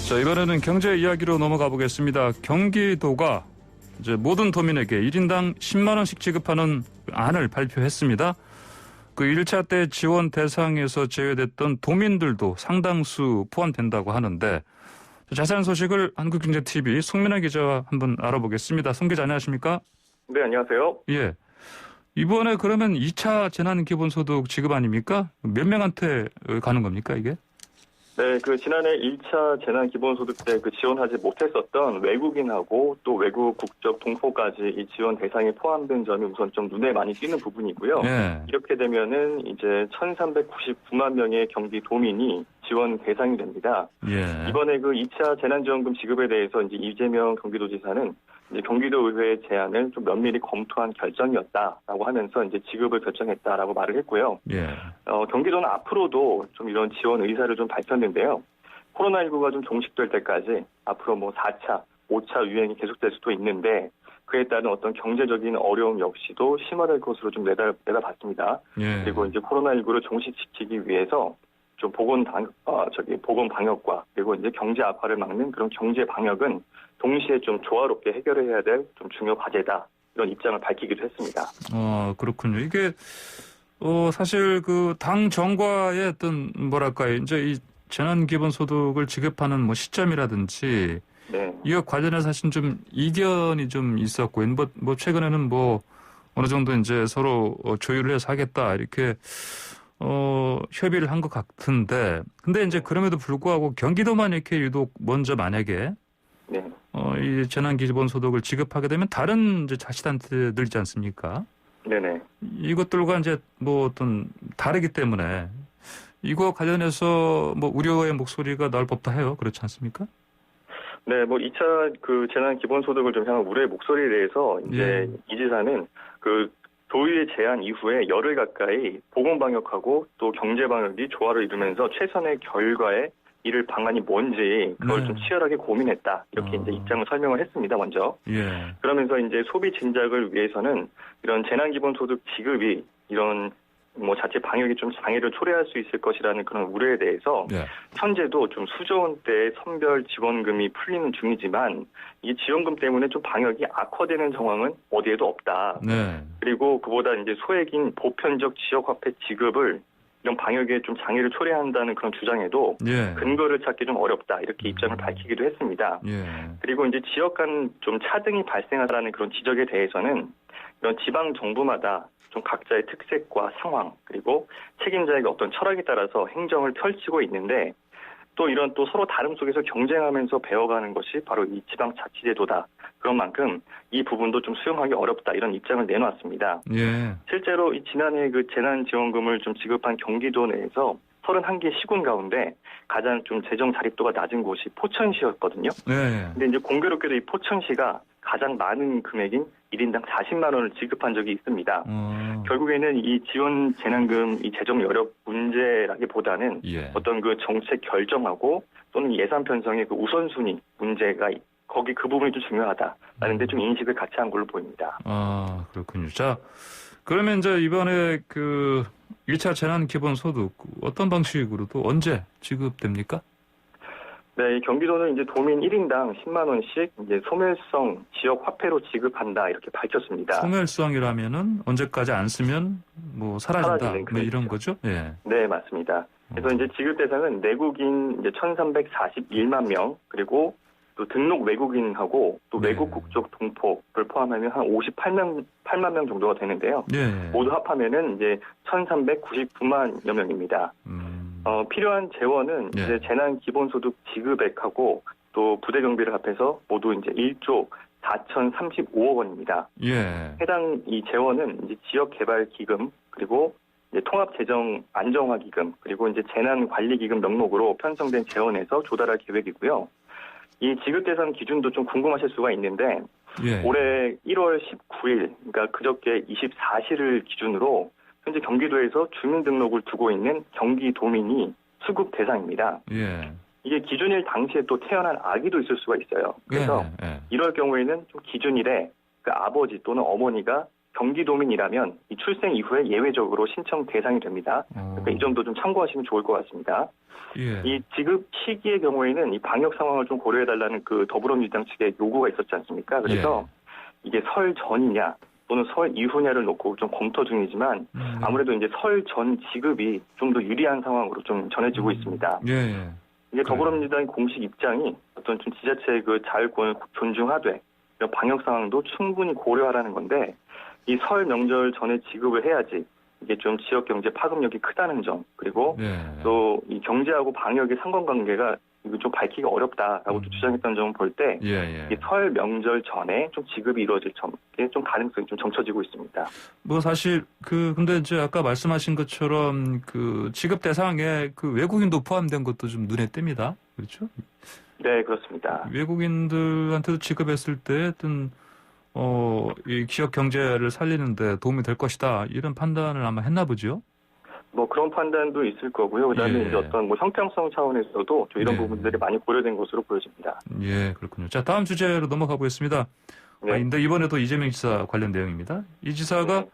자, 이번에는 경제 이야기로 넘어가 보겠습니다. 경기도가 이제 모든 도민에게 1인당 10만 원씩 지급하는 안을 발표했습니다. 그 1차 때 지원 대상에서 제외됐던 도민들도 상당수 포함된다고 하는데 자세한 소식을 한국경제TV 송민아 기자와 한번 알아보겠습니다. 송 기자 안녕하십니까? 네, 안녕하세요. 예. 이번에 그러면 2차 재난기본소득 지급 아닙니까? 몇 명한테 가는 겁니까 이게? 네, 지난해 1차 재난기본소득 때 지원하지 못했었던 외국인하고 또 외국 국적 동포까지 이 지원 대상에 포함된 점이 우선 좀 눈에 많이 띄는 부분이고요. 예. 이렇게 되면은 이제 1,399만 명의 경기 도민이 지원 대상이 됩니다. 예. 이번에 2차 재난지원금 지급에 대해서 이제 이재명 경기도지사는 이제 경기도 의회의 제안을 좀 면밀히 검토한 결정이었다라고 하면서 이제 지급을 결정했다라고 말을 했고요. 예. 경기도는 앞으로도 좀 이런 지원 의사를 좀 밝혔는데요. 코로나19가 좀 종식될 때까지 앞으로 4차, 5차 유행이 계속될 수도 있는데 그에 따른 어떤 경제적인 어려움 역시도 심화될 것으로 좀 내다봤습니다. 예. 그리고 이제 코로나19를 종식시키기 위해서 좀 보건 방역과 그리고 이제 경제 악화를 막는 그런 경제 방역은 동시에 좀 조화롭게 해결해야 될 좀 중요 과제다. 이런 입장을 밝히기도 했습니다. 그렇군요. 이게 사실 당 정과의 어떤 뭐랄까요, 이제 이 재난기본소득을 지급하는 시점이라든지 네. 이와 관련해서 사실 좀 이견이 좀 있었고, 최근에는 어느 정도 이제 서로 조율을 해서 하겠다 이렇게 협의를 한 것 같은데, 근데 이제 그럼에도 불구하고 경기도만 이렇게 유독 먼저 만약에 네. 이 재난기본소득을 지급하게 되면 다른 이제 자치단체들 있지 않습니까? 네네. 이것들과 이제 어떤 다르기 때문에 이거 관련해서 우려의 목소리가 나올 법도 해요. 그렇지 않습니까? 네, 2차 재난 기본소득을 좀 향한 우려의 목소리에 대해서 이제 이 지사는 도의회 제안 이후에 열흘 가까이 보건방역하고 또 경제방역이 조화를 이루면서 최선의 결과에 이를 방안이 뭔지 그걸 좀 치열하게 고민했다. 이렇게 이제 입장을 설명을 했습니다, 먼저. 예. 그러면서 이제 소비 진작을 위해서는 이런 재난기본소득 지급이 이런 자체 방역이 좀 장애를 초래할 수 있을 것이라는 그런 우려에 대해서 현재도 좀 수조 원대의 선별 지원금이 풀리는 중이지만 이 지원금 때문에 좀 방역이 악화되는 정황은 어디에도 없다. 네. 그리고 그보다 이제 소액인 보편적 지역화폐 지급을 이런 방역에 좀 장애를 초래한다는 그런 주장에도 근거를 찾기 좀 어렵다. 이렇게 입장을 밝히기도 했습니다. 그리고 이제 지역 간 좀 차등이 발생하다는 그런 지적에 대해서는 이런 지방 정부마다 좀 각자의 특색과 상황 그리고 책임자의 어떤 철학에 따라서 행정을 펼치고 있는데 또 이런 또 서로 다름 속에서 경쟁하면서 배워가는 것이 바로 이 지방자치제도다. 그런 만큼 이 부분도 좀 수용하기 어렵다. 이런 입장을 내놓았습니다. 예. 실제로 이 지난해 재난지원금을 좀 지급한 경기도 내에서 31개 시군 가운데 가장 좀 재정 자립도가 낮은 곳이 포천시였거든요. 근데 이제 공교롭게도 이 포천시가 가장 많은 금액인 1인당 40만 원을 지급한 적이 있습니다. 결국에는 이 지원 재난금 이 재정 여력 문제라기보다는 어떤 정책 결정하고 또는 예산 편성의 우선순위 문제가 거기 그 부분이 좀 중요하다라는 데 좀 인식을 같이 한 걸로 보입니다. 그렇군요. 자, 그러면 이제 이번에 1차 재난기본소득 어떤 방식으로도 언제 지급됩니까? 네, 경기도는 이제 도민 1인당 10만 원씩 이제 소멸성 지역 화폐로 지급한다 이렇게 밝혔습니다. 소멸성이라면은 언제까지 안 쓰면 사라진다. 이런 거죠? 예. 네, 맞습니다. 그래서 이제 지급 대상은 내국인 이제 1,341만 명 그리고 또 등록 외국인하고 또 외국 국적 동포를 포함하면 한 58만 명 정도가 되는데요. 모두 합하면은 이제 1,399만여 명입니다. 필요한 재원은 이제 재난 기본소득 지급액하고 또 부대 경비를 합해서 모두 이제 1조 4,035억 원입니다. 해당 이 재원은 이제 지역 개발 기금 그리고 이제 통합 재정 안정화 기금 그리고 이제 재난 관리 기금 명목으로 편성된 재원에서 조달할 계획이고요. 이 지급 대상 기준도 좀 궁금하실 수가 있는데 올해 1월 19일 그러니까 그저께 24시를 기준으로 현재 경기도에서 주민등록을 두고 있는 경기도민이 수급 대상입니다. 이게 기준일 당시에 또 태어난 아기도 있을 수가 있어요. 그래서 이럴 경우에는 좀 기준일에 아버지 또는 어머니가 경기도민이라면 이 출생 이후에 예외적으로 신청 대상이 됩니다. 그러니까 이 점도 좀 참고하시면 좋을 것 같습니다. 예. 이 지급 시기의 경우에는 이 방역 상황을 좀 고려해달라는 그 더불어민주당 측의 요구가 있었지 않습니까? 그래서 이게 설 전이냐 또는 설 이후냐를 놓고 좀 검토 중이지만 아무래도 이제 설 전 지급이 좀 더 유리한 상황으로 좀 전해지고 있습니다. 예. 이게 더불어민주당의 공식 입장이 어떤 좀 지자체의 그 자율권을 존중하되 이런 방역 상황도 충분히 고려하라는 건데 이 설 명절 전에 지급을 해야지 이게 좀 지역 경제 파급력이 크다는 점 그리고 또 이 경제하고 방역의 상관관계가 이거 좀 밝히기가 어렵다라고 주장했던 점을 볼 때 설 명절 전에 좀 지급이 이루어질 점에 좀 가능성이 좀 점쳐지고 있습니다. 뭐 사실 근데 이제 아까 말씀하신 것처럼 그 지급 대상에 그 외국인도 포함된 것도 좀 눈에 띕니다. 그렇죠? 네, 그렇습니다. 외국인들한테도 지급했을 때 어떤 이 지역 경제를 살리는데 도움이 될 것이다 이런 판단을 아마 했나 보죠. 뭐 그런 판단도 있을 거고요. 그다음에 이제 어떤 뭐 형평성 차원에서도 좀 이런 부분들이 많이 고려된 것으로 보여집니다. 예, 그렇군요. 자, 다음 주제로 넘어가 보겠습니다. 근데 이번에도 이재명 지사 관련 내용입니다. 이 지사가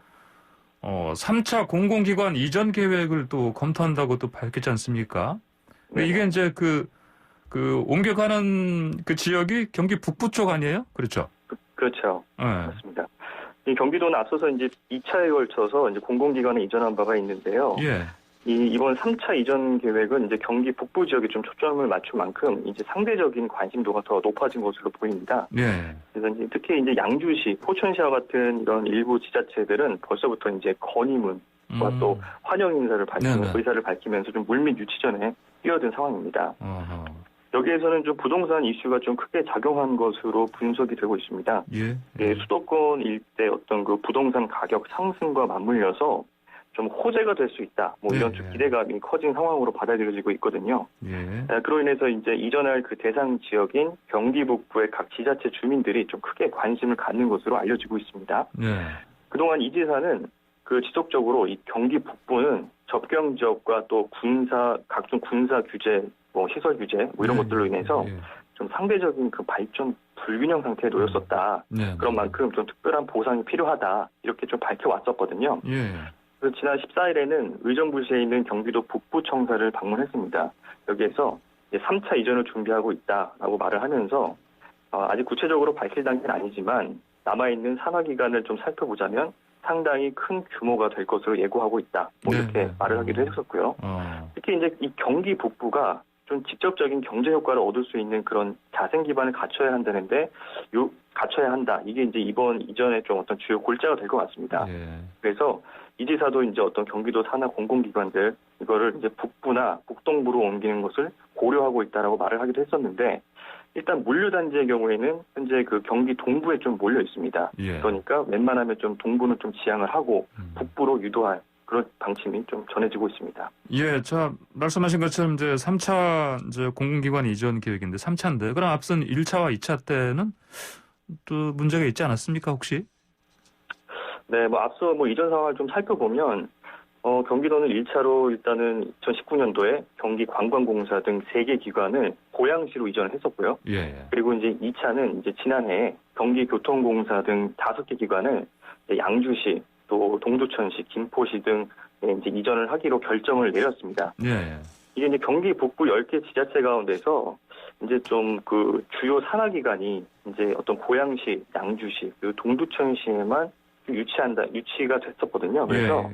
3차 공공기관 이전 계획을 또 검토한다고 또 밝혔지 않습니까? 이게 이제 그 옮겨가는 그 지역이 경기 북부 쪽 아니에요? 그렇죠? 그렇죠. 맞습니다. 이 경기도는 앞서서 이제 2차에 걸쳐서 이제 공공기관에 이전한 바가 있는데요. 이번 3차 이전 계획은 이제 경기 북부 지역에 좀 초점을 맞춘 만큼 이제 상대적인 관심도가 더 높아진 것으로 보입니다. 그래서 이제 특히 이제 양주시, 포천시와 같은 이런 일부 지자체들은 벌써부터 이제 건의문과 또 환영 인사를 의사를 밝히면서 좀 물밑 유치전에 뛰어든 상황입니다. 여기에서는 좀 부동산 이슈가 좀 크게 작용한 것으로 분석이 되고 있습니다. 수도권 일대 어떤 그 부동산 가격 상승과 맞물려서 좀 호재가 될 수 있다. 뭐 이런 좀 기대감이 커진 상황으로 받아들여지고 있거든요. 그로 인해서 이제 이전할 그 대상 지역인 경기 북부의 각 지자체 주민들이 좀 크게 관심을 갖는 것으로 알려지고 있습니다. 그동안 이 지사는 그 지속적으로 이 경기 북부는 접경 지역과 또 각종 군사 규제, 뭐 시설 규제 뭐 이런 것들로 인해서 좀 상대적인 그 발전 불균형 상태에 놓였었다. 그런 만큼 좀 특별한 보상이 필요하다. 이렇게 좀 밝혀왔었거든요. 그래서 지난 14일에는 의정부시에 있는 경기도 북부청사를 방문했습니다. 여기에서 이제 3차 이전을 준비하고 있다라고 말을 하면서 아직 구체적으로 밝힐 단계는 아니지만 남아있는 산하기간을 좀 살펴보자면 상당히 큰 규모가 될 것으로 예고하고 있다. 뭐 이렇게 말을 하기도 했었고요. 특히 이제 이 경기 북부가 좀 직접적인 경제 효과를 얻을 수 있는 그런 자생 기반을 갖춰야 한다는데 갖춰야 한다. 이게 이제 이번 이전에 좀 어떤 주요 골자가 될 것 같습니다. 그래서 이 지사도 이제 어떤 경기도 산하 공공기관들 이거를 이제 북부나 북동부로 옮기는 것을 고려하고 있다라고 말을 하기도 했었는데 일단 물류단지의 경우에는 현재 그 경기 동부에 좀 몰려 있습니다. 그러니까 웬만하면 좀 동부는 좀 지향을 하고 북부로 유도할 그런 방침이 좀 전해지고 있습니다. 자, 말씀하신 것처럼 이제 3차 이제 공공기관 이전 계획인데 3차인데 그럼 앞선 1차와 2차 때는 또 문제가 있지 않았습니까, 혹시? 네, 뭐 앞서 뭐 이전 상황을 좀 살펴보면 경기도는 1차로 일단은 2019년도에 경기관광공사 등 3개 기관을 고양시로 이전을 했었고요. 그리고 이제 2차는 이제 지난해 경기교통공사 등 5개 기관을 양주시, 또 동두천시, 김포시 등 이제 이전을 하기로 결정을 내렸습니다. 이게 이제 경기 북부 10개 지자체 가운데서 이제 좀 그 주요 산하기관이 이제 어떤 고양시, 양주시, 그리고 동두천시에만 유치가 됐었거든요. 그래서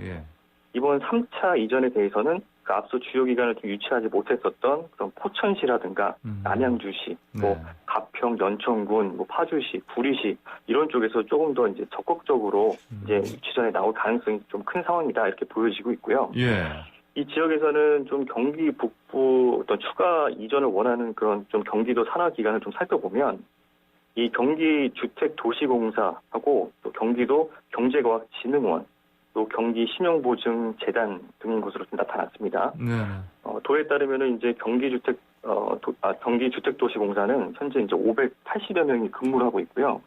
이번 3차 이전에 대해서는 그 앞서 주요 기관을 좀 유치하지 못했었던 그런 포천시라든가 남양주시, 뭐 가평, 연천군, 뭐 파주시, 구리시 이런 쪽에서 조금 더 이제 적극적으로 이제 유치전에 나올 가능성이 좀 큰 상황이다 이렇게 보여지고 있고요. 이 지역에서는 좀 경기 북부 어떤 추가 이전을 원하는 그런 좀 경기도 산하 기관을 좀 살펴보면 이 경기주택도시공사하고 또 경기도 경제과학진흥원 또 경기신용보증재단 등인 것으로 좀 나타났습니다. 도에 따르면은 이제 경기주택도시공사는 현재 이제 580여 명이 근무를 하고 있고요.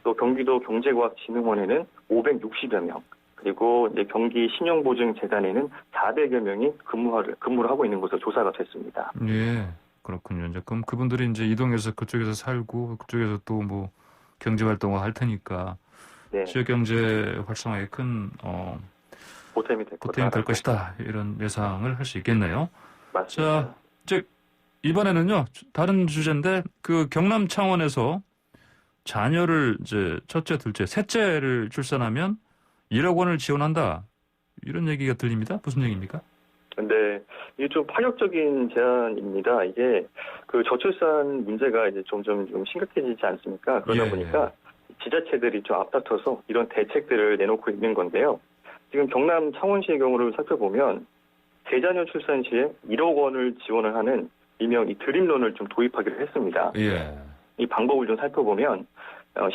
또 경기도 경제과학진흥원에는 560여 명, 그리고 이제 경기신용보증재단에는 400여 명이 근무를 하고 있는 것으로 조사가 됐습니다. 그렇군요. 이제 그럼 그분들이 이제 이동해서 그쪽에서 살고 그쪽에서 또 뭐 경제 활동을 할 테니까 네. 지역 경제 활성화에 큰 보탬이 될 보탬이 될 거다. 것이다. 이런 예상을 할 수 있겠네요. 맞습니다. 자, 즉 이번에는요 다른 주제인데 그 경남 창원에서 자녀를 이제 첫째, 둘째, 셋째를 출산하면 1억 원을 지원한다. 이런 얘기가 들립니다. 무슨 얘기입니까? 근데 이게 좀 파격적인 제안입니다. 이게 그 저출산 문제가 이제 점점 좀 심각해지지 않습니까? 그러다 예, 보니까 지자체들이 좀 앞다퉈서 이런 대책들을 내놓고 있는 건데요. 지금 경남 창원시의 경우를 살펴보면 대자녀 출산 시에 1억 원을 지원을 하는 일명 이 드림론을 좀 도입하기로 했습니다. 예. 이 방법을 좀 살펴보면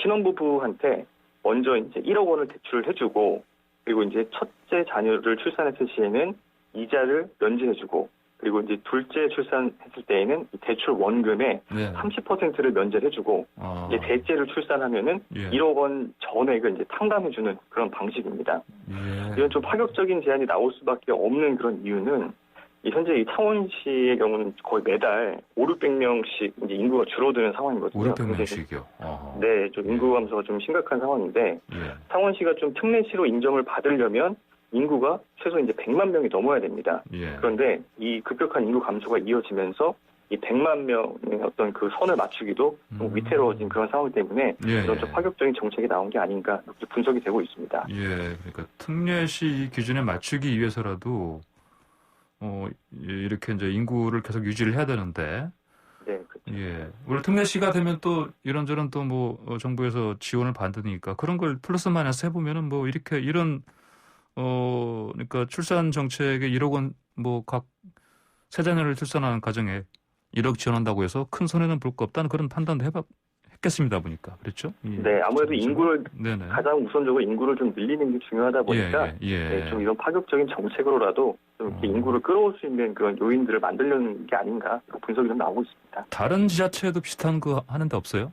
신혼부부한테 먼저 이제 1억 원을 대출을 해주고 그리고 이제 첫째 자녀를 출산했을 시에는 이자를 면제해주고 그리고 이제 둘째 출산했을 때에는 이 대출 원금의 네. 30%를 면제를 해주고 이제 셋째를 출산하면은 예. 1억 원 전액을 이제 탕감해주는 그런 방식입니다. 예. 이런 좀 파격적인 제안이 나올 수밖에 없는 그런 이유는 현재 이 창원시의 경우는 거의 매달 500~600명씩 이제 인구가 줄어드는 상황이거든요. 500명씩이요. 네, 좀 인구 감소가 좀 심각한 상황인데 예. 창원시가 좀 특례시로 인정을 받으려면 인구가 최소 이제 100만 명이 넘어야 됩니다. 예. 그런데 이 급격한 인구 감소가 이어지면서 이 100만 명의 어떤 그 선을 맞추기도 좀 위태로워진 그런 상황 때문에 예, 이런 좀 파격적인 정책이 나온 게 아닌가 이렇게 분석이 되고 있습니다. 예. 그러니까 특례시 기준에 맞추기 위해서라도 이렇게 이제 인구를 계속 유지를 해야 되는데, 네, 그렇죠. 예. 원래 특례시가 되면 또 이런저런 또 뭐 정부에서 지원을 받으니까 그런 걸 플러스 마이너스 해보면은 뭐 이렇게 이런 그러니까 출산 정책에 1억 원 뭐 각 세 자녀를 출산하는 가정에 1억 지원한다고 해서 큰 손해는 볼 거 없다는 그런 판단도 했겠습니다 보니까 그렇죠? 예. 네, 아무래도 인구를 네네. 가장 우선적으로 인구를 좀 늘리는 게 중요하다 보니까 예. 네, 좀 이런 파격적인 정책으로라도 좀 이렇게 인구를 끌어올 수 있는 그런 요인들을 만들려는 게 아닌가 이런 분석이 좀 나오고 있습니다. 다른 지자체도 비슷한 거 하는데 없어요?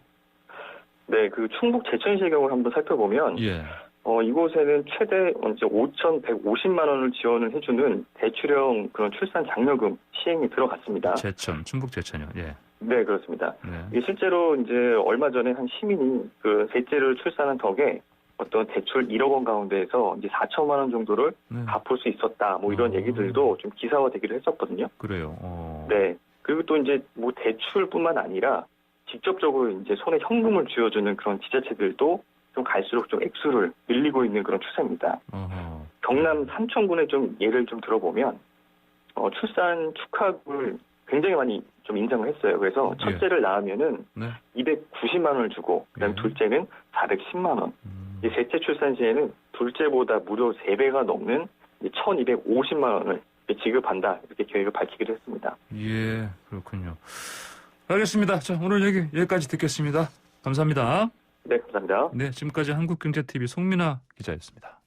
네, 그 충북 제천시의 경우를 한번 살펴보면 예. 이곳에는 최대 이제 5,150만 원을 지원을 해주는 대출형 그런 출산 장려금 시행이 들어갔습니다. 제천, 충북 제천이요. 예. 네, 그렇습니다. 네. 이게 실제로 이제 얼마 전에 한 시민이 그 셋째를 출산한 덕에 어떤 대출 1억 원 가운데에서 이제 4천만 원 정도를 네. 갚을 수 있었다. 뭐 이런 얘기들도 좀 기사화되기도 했었거든요. 그래요. 네. 그리고 또 이제 뭐 대출뿐만 아니라 직접적으로 이제 손에 현금을 쥐어주는 그런 지자체들도 좀 갈수록 좀 액수를 늘리고 있는 그런 추세입니다. 어허. 경남 삼천군의 좀 예를 좀 들어보면 출산 축하금을 굉장히 많이 좀 인상을 했어요. 그래서 예. 첫째를 낳으면은 네. 290만 원을 주고 그다음에 예. 둘째는 410만 원. 이 셋째 출산 시에는 둘째보다 무려 3배가 넘는 1,250만 원을 지급한다. 이렇게 계획을 밝히기도 했습니다. 예, 그렇군요. 알겠습니다. 자, 오늘 얘기 여기까지 듣겠습니다. 감사합니다. 네, 감사합니다. 네, 지금까지 한국경제TV 송민아 기자였습니다.